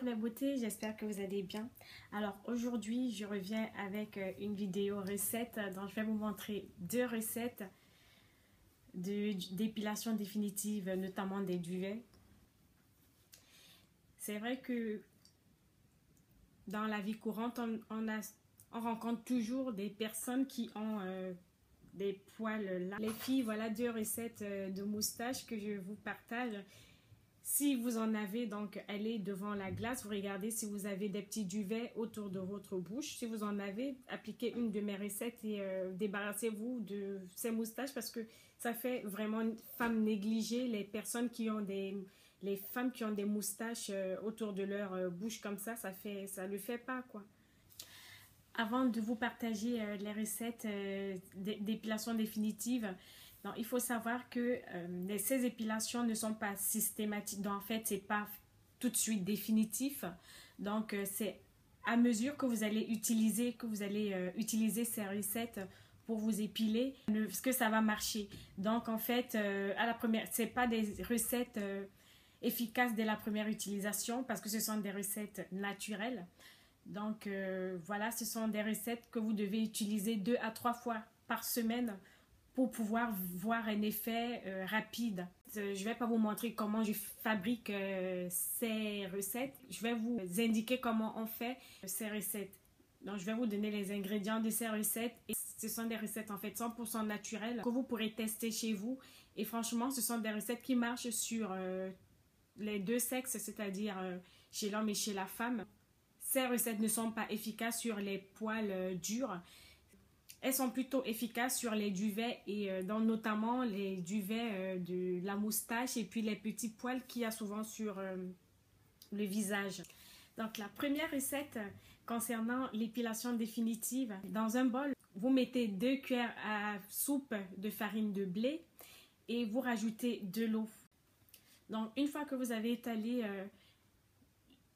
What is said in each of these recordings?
Bonjour les beautés, j'espère que vous allez bien. Alors aujourd'hui, je reviens avec une vidéo recette dont je vais vous montrer deux recettes d'épilation définitive, notamment des duvets. C'est vrai que dans la vie courante, on rencontre toujours des personnes qui ont des poils là. Les filles, voilà deux recettes de moustache que je vous partage. Si vous en avez, donc allez devant la glace, vous regardez si vous avez des petits duvets autour de votre bouche. Si vous en avez, appliquez une de mes recettes et débarrassez-vous de ces moustaches parce que ça fait vraiment une femme négligée. Les personnes qui ont les femmes qui ont des moustaches autour de leur bouche comme ça le fait pas quoi. Avant de vous partager les recettes d'épilation définitive, donc, il faut savoir que ces épilations ne sont pas systématiques. Donc, en fait, ce n'est pas tout de suite définitif. Donc, c'est à mesure que vous allez utiliser ces recettes pour vous épiler, que ça va marcher. Donc, en fait, à la première, ce n'est pas des recettes efficaces dès la première utilisation parce que ce sont des recettes naturelles. Donc, voilà, ce sont des recettes que vous devez utiliser 2 à 3 fois par semaine pour pouvoir voir un effet rapide. Je ne vais pas vous montrer comment je fabrique ces recettes. Je vais vous indiquer comment on fait ces recettes. Donc, je vais vous donner les ingrédients de ces recettes. Et ce sont des recettes en fait 100% naturelles que vous pourrez tester chez vous. Et franchement, ce sont des recettes qui marchent sur les deux sexes, c'est-à-dire chez l'homme et chez la femme. Ces recettes ne sont pas efficaces sur les poils durs. Elles sont plutôt efficaces sur les duvets et donc notamment les duvets de la moustache et puis les petits poils qu'il y a souvent sur le visage. Donc la première recette concernant l'épilation définitive, dans un bol, vous mettez 2 cuillères à soupe de farine de blé et vous rajoutez de l'eau. Donc une fois que vous avez étalé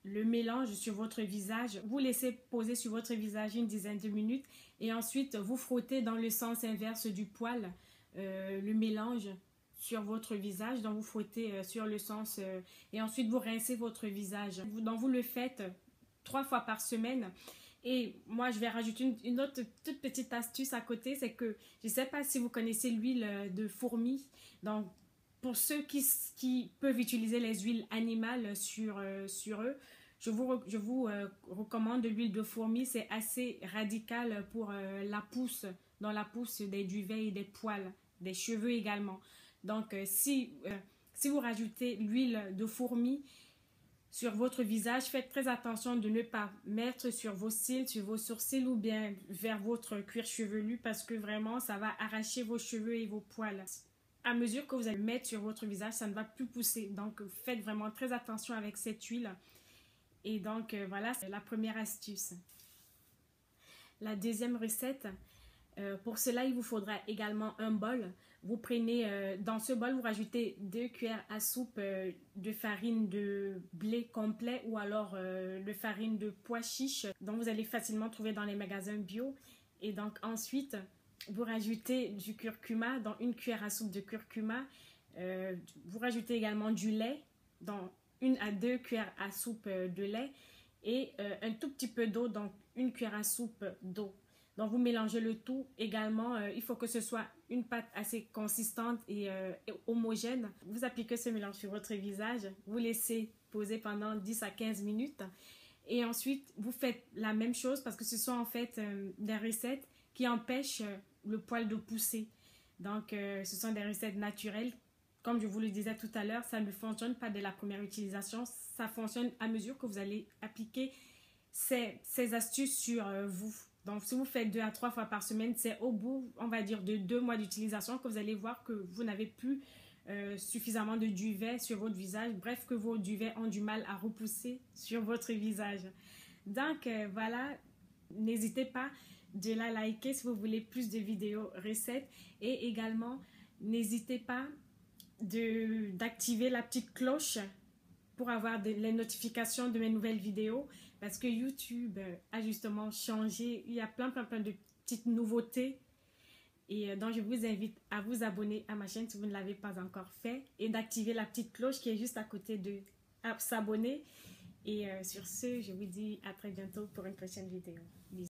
le mélange sur votre visage, vous laissez poser sur votre visage une dizaine de minutes et ensuite vous frottez dans le sens inverse du poil le mélange sur votre visage. Donc vous frottez sur le sens et ensuite vous rincez votre visage. Donc vous le faites 3 fois par semaine. Et moi, je vais rajouter une autre toute petite astuce à côté, c'est que je ne sais pas si vous connaissez l'huile de fourmi. Donc pour ceux qui peuvent utiliser les huiles animales sur eux, je vous recommande l'huile de fourmi. C'est assez radical pour la pousse, dans la pousse des duvets et des poils, des cheveux également. Donc, si vous rajoutez l'huile de fourmi sur votre visage, faites très attention de ne pas mettre sur vos cils, sur vos sourcils ou bien vers votre cuir chevelu parce que vraiment, ça va arracher vos cheveux et vos poils. À mesure que vous allez mettre sur votre visage, ça ne va plus pousser. Donc, faites vraiment très attention avec cette huile. Et donc, voilà, c'est la première astuce. La deuxième recette, pour cela, il vous faudra également un bol. Vous prenez, dans ce bol, vous rajoutez 2 cuillères à soupe de farine de blé complet ou alors de farine de pois chiche, dont vous allez facilement trouver dans les magasins bio. Et donc, ensuite, vous rajoutez du curcuma, dans 1 cuillère à soupe de curcuma. Vous rajoutez également du lait, dans 1 à 2 cuillères à soupe de lait et un tout petit peu d'eau, donc 1 cuillère à soupe d'eau. Donc vous mélangez le tout également. Il faut que ce soit une pâte assez consistante et homogène. Vous appliquez ce mélange sur votre visage, vous laissez poser pendant 10 à 15 minutes et ensuite vous faites la même chose parce que ce sont en fait des recettes qui empêchent le poil de pousser. Donc, ce sont des recettes naturelles. Comme je vous le disais tout à l'heure, ça ne fonctionne pas dès la première utilisation. Ça fonctionne à mesure que vous allez appliquer ces astuces sur vous. Donc, si vous faites 2 à 3 fois par semaine, c'est au bout, on va dire, de 2 mois d'utilisation que vous allez voir que vous n'avez plus suffisamment de duvet sur votre visage. Bref, que vos duvets ont du mal à repousser sur votre visage. Donc, voilà, n'hésitez pas de la liker si vous voulez plus de vidéos recettes et également n'hésitez pas d'activer la petite cloche pour avoir les notifications de mes nouvelles vidéos parce que YouTube a justement changé, il y a plein de petites nouveautés et donc je vous invite à vous abonner à ma chaîne si vous ne l'avez pas encore fait et d'activer la petite cloche qui est juste à côté de s'abonner Et sur ce, je vous dis à très bientôt pour une prochaine vidéo. Bisous.